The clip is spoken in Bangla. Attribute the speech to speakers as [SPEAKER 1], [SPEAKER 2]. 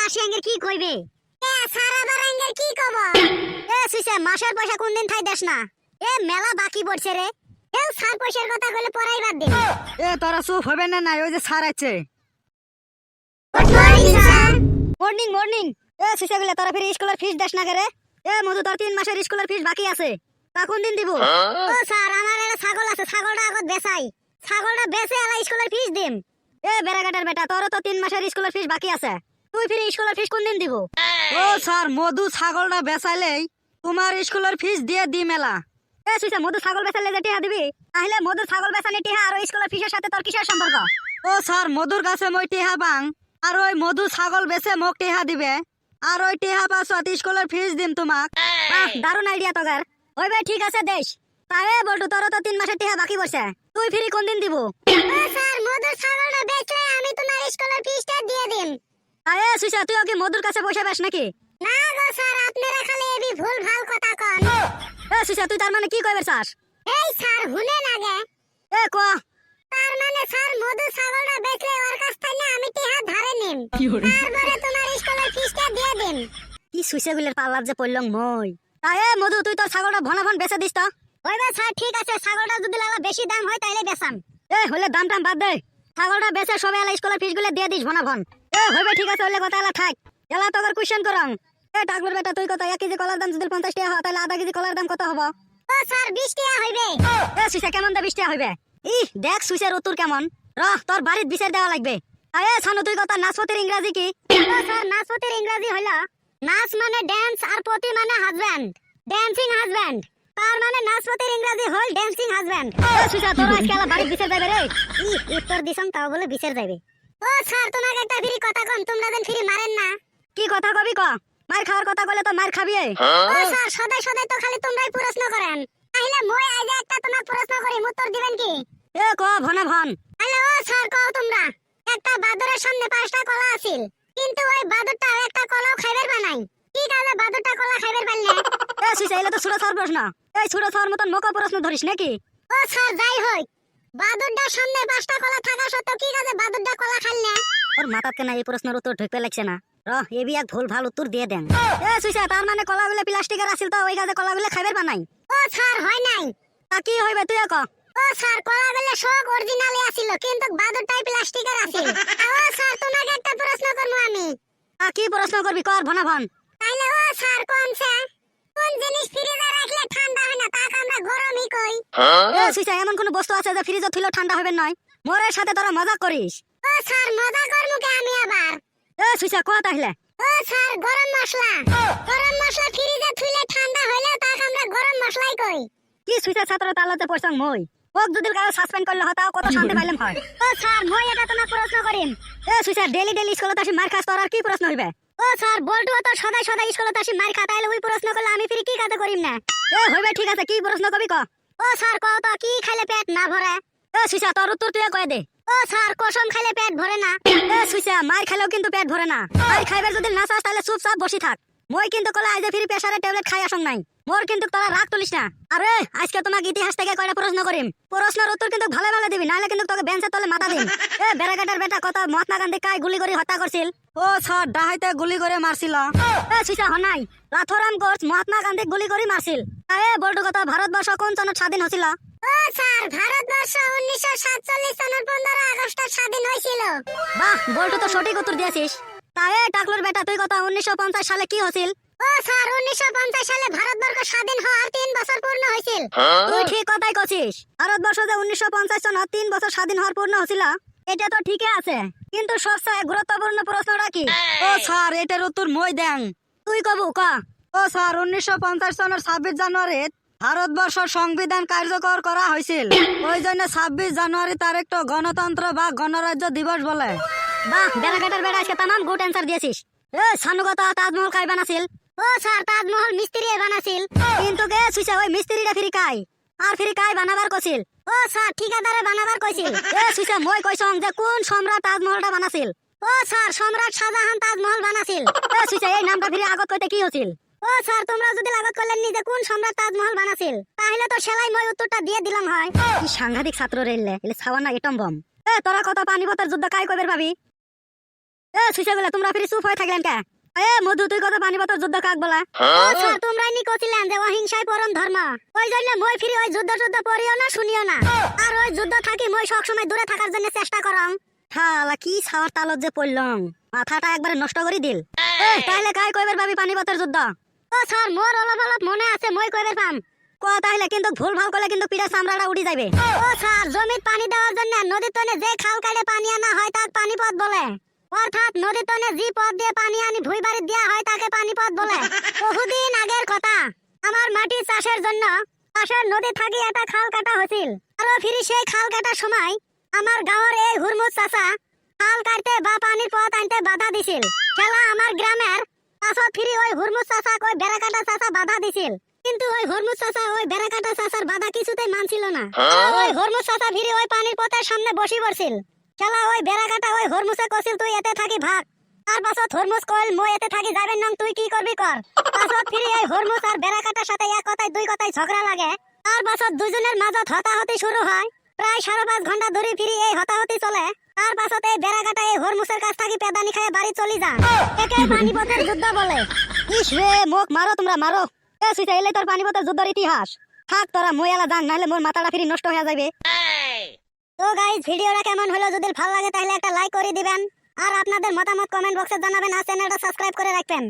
[SPEAKER 1] মাসে আঙ্গের কি কইবে? এ স্যার আবার আঙ্গের কি কব? এ সুইসা মাসের পয়সা কোন দিন থাই দেস না? এ মেলা বাকি পড়ছে রে। এ স্যার পয়সার কথা কইলে পড়াই বাদ দিন।
[SPEAKER 2] এ তোরা চুপ হবে না নাই ওই যে স্যার আছে।
[SPEAKER 1] Good morning sir.
[SPEAKER 2] Morning morning. এ সুইসা গুলা তোরা ফির স্কুলের ফিস দেস না করে? এ মধু তোর 3 মাসের স্কুলের ফিস বাকি আছে, তা কোন দিন দিব?
[SPEAKER 1] ও স্যার আমার একটা ছাগল আছে, ছাগলটা আগত বেচাই, ছাগলটা বেচে আলা স্কুলের ফিস দিম।
[SPEAKER 2] এ বেড়াকাটার বেটা, তোর তো 3 মাসের স্কুলের ফিস বাকি আছে, তুই ফির স্কুলের ফিস কোন দিন দিব? ও স্যার মধু ছাগলটা বেচাইলেই তোমার স্কুলের ফিস দিয়ে দি মেলা। এ সুইসা মধু ছাগল বেচাইলে যে টিহা দিবি, তাহলে মধু ছাগল বেচানি টিহা আর স্কুলের ফিসের সাথে তোর কিসের সম্পর্ক? ও স্যার মধুর কাছে মই টিহা বাং, আর ওই মধু ছাগল বেচে মোক টিহা দিবে, আর ওই টিহা পাছত স্কুলের ফিস দিম তোমাক। দারুণ আইডিয়া তোগার। ওই ভাই ঠিক আছে দেশ। তাই বলটু তোর তো 3 মাসের টিহা বাকি বসে, তুই ফিরি কোন দিন দিব?
[SPEAKER 1] ও স্যার মধুর ছাগলটা বেচে আমি তোমার স্কুলের ফিসটা দিয়ে দিম।
[SPEAKER 2] তাই সুইসা তুই ওকে মধুর কাছে বসে বেশ নাকি?
[SPEAKER 1] না গো স্যার, আপনারা খালি এবি ভুল ভাল কথা কন।
[SPEAKER 2] এ সুইসা তুই তার মানে কি কইবে চাস?
[SPEAKER 1] এই স্যার হুনে লাগে।
[SPEAKER 2] এ কো
[SPEAKER 1] তার মানে স্যার মধু ছাগলটা বেচলে ওর কাছ থেকে আমি টিহা ধারে নিম, তারপরে তোমার স্কুলের ফিসটা দিয়ে দিম।
[SPEAKER 2] কি সুইসা গুলের পাল্লার যে পড়লং মই। তাই মধু তুই তোর ছাগলটা ভনা ভন বেচে দিস তো।
[SPEAKER 1] ওইবা স্যার ঠিক আছে, ছাগলটা যদি লাগা বেশি দাম হয় তাইলে বেচাম।
[SPEAKER 2] এ হলে দাম টাম বাদ দে, ছাগলটা বেচে সবাই এলা স্কুলের ফিস গুলো দিয়ে দিস ভনা ভন। এ হইবে ঠিক আছে, হলে কথা এলা থাক, এলা তোর কোশ্চেন করং। এ টাকলুর বেটা তুই কত 1 কেজি কলার দাম যদি 50 টাকা হয় তাহলে আধা কেজি কলার দাম কত হবো?
[SPEAKER 1] ও স্যার 20 টাকা হইবে।
[SPEAKER 2] এ সুইসা কেমন দা 20 টাকা হইবে? ই দেখ সুইসের উত্তর কেমন, রহ তোর বাড়িত বিচার দেওয়া লাগবে। আরে ছানু তুই কথা নাচপতির ইংরেজি কি?
[SPEAKER 1] ও স্যার নাচপতির ইংরেজি হইলো নাচ মানে ড্যান্স আর পতি মানে হাজবেন্ড, ড্যান্সিং হাজবেন্ড। তার মানে নাচপতির ইংরেজি হল ড্যান্সিং হাজবেন্ড।
[SPEAKER 2] এ সুইসা তোর আজকে আলা বাড়িত বিচার যাবে রে।
[SPEAKER 1] ই উত্তর দিছাম তাও বলে বিচার যাবে। ও স্যার তোমাকে একটা ফ্রি কথা কন, তোমরা যেন ফ্রি মারেন না।
[SPEAKER 2] কি কথা কবি ক? মার খাওয়ার কথা কইলে তো মার খাবি।
[SPEAKER 1] ও স্যার সদাই সদাই তো খালি তোমরাই প্রশ্ন করেন, তাহলে মই আইলে একটা তোমার প্রশ্ন করি, উত্তর দিবেন কি?
[SPEAKER 2] এ ক ভনা ভন।
[SPEAKER 1] হ্যালো ও স্যার কও তোমরা, একটা বাদরের সামনে 5টা কলা আছিল, কিন্তু ওই বাদরটা একটা কলাও খাইবার বানাই, কি কারণে বাদরটা কলা খাইবার পারলে?
[SPEAKER 2] এ সুইসা এলে তো ছোট ছাড় প্রশ্ন, এই ছোট ছাড় মতন মোকা প্রশ্ন ধরিস নাকি?
[SPEAKER 1] ও স্যার যাই হই, বাদরটার সামনে 5টা কলা থাকা সত্ত্বেও কি কাজে বাদরটা কলা খাইলে?
[SPEAKER 2] ওর মাথাত কেন এই প্রশ্নের উত্তর ঢুকতে লাগছে না। রহ এবি এক ভুল ভাল উত্তর দিয়ে দেন। এ সুইসা তার মানে কলাগুলো প্লাস্টিকের আছিল তো ওই কাজে কলাগুলো খাইবার বানাই।
[SPEAKER 1] ও স্যার হয় নাই।
[SPEAKER 2] তা কি হইবে তুই ক?
[SPEAKER 1] ও স্যার কলাগুলো সব অরিজিনালি আছিল, কিন্তু বাদরটাই প্লাস্টিকের আছিল। ও স্যার তোমাকে একটা প্রশ্ন করব আমি।
[SPEAKER 2] তা কি প্রশ্ন করবি কর ভনা ভন।
[SPEAKER 1] তাইলে ও স্যার কোন জিনিস ফ্রিজে রাখলে ঠান্ডা হয় না, তাকে আমরা গরমই কই?
[SPEAKER 2] এ সুইসা এমন কোন বস্তু আছে যে ফ্রিজে থুইলে ঠান্ডা হবে নয়? মোরের সাথে তোরা মজা করিস?
[SPEAKER 1] ও স্যার মজা করমু কে আমি আবার?
[SPEAKER 2] এ সুইসা ক তাহলে।
[SPEAKER 1] ও স্যার গরম মশলা, গরম মশলা ফ্রিজে থুইলে ঠান্ডা হইলে তাকে আমরা গরম মশলাই কই।
[SPEAKER 2] কি সুইসা ছাত্র তালাতে পড়ছং মই, ওক যদি কারো সাসপেন্ড করলে হতাও কত শান্তি পাইলাম হয়।
[SPEAKER 1] ও স্যার মই এটা তোমার প্রশ্ন করিম।
[SPEAKER 2] এ সুইসা ডেলি ডেলি স্কুলে আসি মার খাস, তোর আর কি প্রশ্ন হইবে?
[SPEAKER 1] ও স্যার বল্টু তো সদাই সদাই স্কুলে আসি মার খাতাইলে ওই প্রশ্ন করলে আমি ফিরি কি কাজে করিম না?
[SPEAKER 2] এ হইবে ঠিক আছে, কি প্রশ্ন কবি ক?
[SPEAKER 1] ও স্যার কও তো কি খাইলে পেট না ভরে?
[SPEAKER 2] এ সুইসা তোর উত্তর তুই কয়ে দে।
[SPEAKER 1] ও স্যার কসম খাইলে পেট ভরে না।
[SPEAKER 2] এ সুইসা মার খাইলেও কিন্তু পেট ভরে না, মার খাইবার যদি না চাস তাহলে চুপচাপ বসি থাক। মই কিন্তু কলে আইজে ফিরি প্রেসারের ট্যাবলেট খাই আসং নাই, মোর কিন্তু তোরা রাগ তুলিস না। আরে আজকে তোমাকে ইতিহাস থেকে কয়টা প্রশ্ন করিম, প্রশ্নের উত্তর কিন্তু ভালো ভালো দিবি, নাহলে কিন্তু তোকে বেঞ্চের তলে মাথা দিম। এ বেড়াকাটার বেটা কত মহাত্মা গান্ধী কাই গুলি করে হত্যা করছিল? ও স্যার ডাহাইতে গুলি করে মারছিল। এ সুইসা হনাই লাথরাম কোর্স মহাত্মা গান্ধী গুলি করে মারছিল। এ বল্টু কথা ভারতবর্ষ কোন সনত স্বাধীন হছিল?
[SPEAKER 1] ও স্যার ভারতবর্ষ 1947 সনের 15 আগস্ট স্বাধীন হয়েছিল।
[SPEAKER 2] বাহ বল্টু তো সঠিক উত্তর দিয়েছিস। তাই টাকলুর বেটা তুই কথা 1950 সালে কি হছিল?
[SPEAKER 1] ও স্যার 1950 সালে ভারতবর্ষ স্বাধীন হওয়ার 3 বছর পূর্ণ হয়েছিল।
[SPEAKER 2] তুই ঠিক কথাই কছিস, ভারতবর্ষ যে 1950 সনত 3 বছর স্বাধীন হওয়ার পূর্ণ হছিল, এটা তো ঠিকই আছে, কিন্তু সবচেয়ে গুরুত্বপূর্ণ প্রশ্নটা কি? ও স্যার এটার উত্তর মই দেন, তুই কব ক? ও স্যার 1950 সনের 26 জানুয়ারি ভারতবর্ষ সংবিধান কার্যকর করা হয়েছিল, ওই জন্য 26 জানুয়ারি তারিখটা গণতন্ত্র বা গণরাজ্য দিবস বলে। বাহ বেড়াকাটার বেড়া আজকে তামাম গুড অ্যান্সার দিয়েছিস। এ সানুগতা তাজমহল কাই বানাছিল?
[SPEAKER 1] ও স্যার তাজমহল মিস্ত্রি বানাছিল,
[SPEAKER 2] কিন্তু গে সুইসা ওই মিস্ত্রিটা ফিরি কাই আর ফিরি কাই বানাবার কছিল?
[SPEAKER 1] ও স্যার ঠিকাদারে বানাবার কইছিল।
[SPEAKER 2] এ সুইসা মই কইছং যে কোন সম্রাট তাজমহলটা বানাছিল?
[SPEAKER 1] ও স্যার সম্রাট শাহজাহান তাজমহল বানাছিল।
[SPEAKER 2] এ সুইসা এই নামটা ফিরি আগত কইতে কি হছিল?
[SPEAKER 1] ও স্যার তোমরা যদি লাগত করলেন নি যে কোন সম্রাট তাজমহল বানাছিল, তাহলে তো সেলাই মই উত্তরটা দিয়ে দিলাম হয়।
[SPEAKER 2] কি সাংঘাতিক ছাত্র রেললে এলে ছাওয়া না এটম বম। এ তোরা কত পানিপথের যুদ্ধ কাই কইবার ভাবি? এ সুইসাগুলা তোমরা ফিরে চুপ হয়ে থাকলেন কে? এ মধু তুই কত পানিপথের যুদ্ধ কাক বলা?
[SPEAKER 1] ও স্যার তোমরাই নি কছিলেন যে অহিংসাই পরম ধর্ম। ওই জন্য মই ফিরি ওই যুদ্ধ পড়িও না শুনিও না। আর ওই যুদ্ধ থাকি মই সব সময় দূরে থাকার জন্য চেষ্টা করং।
[SPEAKER 2] শালা কি ছাওয়ার তালত যে পড়লাম, মাথাটা একবারে নষ্ট করে দিল। এ তাইলে কাই কইবার ভাবি পানিপথের যুদ্ধ?
[SPEAKER 1] ও স্যার মোর অলপ মনে আছে মই কইবার পাম।
[SPEAKER 2] ক তাইলে কিন্তু ভুল ভাল করলে কিন্তু পিঠা চামড়াটা উঠি যাবে।
[SPEAKER 1] ও স্যার জমিত পানি দেওয়ার জন্য নদীর তনে যে খাল কাটে পানি আনা হয় তাক পানিপথ বলে। অর্থাৎ নদীর তনে যে পথ দিয়ে পানি আনি ভুই বাড়ি দেওয়া হয় তাকে পানিপথ বলে। বহুদিন আগের কথা, আমার মাটি চাষের জন্য পাশের নদী থাকি একটা খাল কাটা হয়েছিল। আরো ফিরি সেই খাল কাটার সময় আমার গাঁয়ের এই হুরমুজ চাচা খাল কাটতে বা পানির পথ আনতে বাধা দিছিল। খেলা আমার গ্রামের পাছত ফিরি ওই হুরমুজ চাচা ওই বেড়া কাটা চাচা বাধা দিছিল। কিন্তু ওই হরমুজ চাচা ওই বেড়া কাটা চাচার বাধা কিছুতেই মানছিল না। ওই হরমুজ চাচা ফিরি ওই পানির পথের সামনে বসি পড়ছিল। খেলা ওই বেড়া কাটা ওই হরমুজে কছিল তুই এতে থাকি ভাগ। তার পাছত হরমুজ কইল মই এতে থাকি যাবেন না, তুই কি করবি কর। পাছত ফিরি এই হরমুজ আর বেড়া কাটার সাথে এক কথায় দুই কথায় ঝগড়া লাগে। তার পাছত দুজনের মাঝত হতাহতি শুরু হয়। প্রায় 5.5 ঘন্টা ধরে ফিরি এই হতাহতি চলে। তার পাছত এই বেড়া কাটা এই হরমুজের কাছ থাকি পেদানি খায় বাড়ি চলি যায়। একে পানিপথের যুদ্ধ বলে।
[SPEAKER 2] ইস রে মোক মারো তোমরা মারো। এ সুইসা এলে তোর পানিপথের যুদ্ধের ইতিহাস। থাক তোরা মই এলা জান, নাহলে মোর মাথাটা ফিরি নষ্ট হয়ে যাবে।
[SPEAKER 1] তো গাইস ভিডিওটা কেমন হলো, যদি ভালো লাগে তাহলে একটা লাইক করে দিবেন। আর আপনাদের মতামত কমেন্ট বক্সে জানাবেন। আর চ্যানেলটা সাবস্ক্রাইব করে রাখবেন।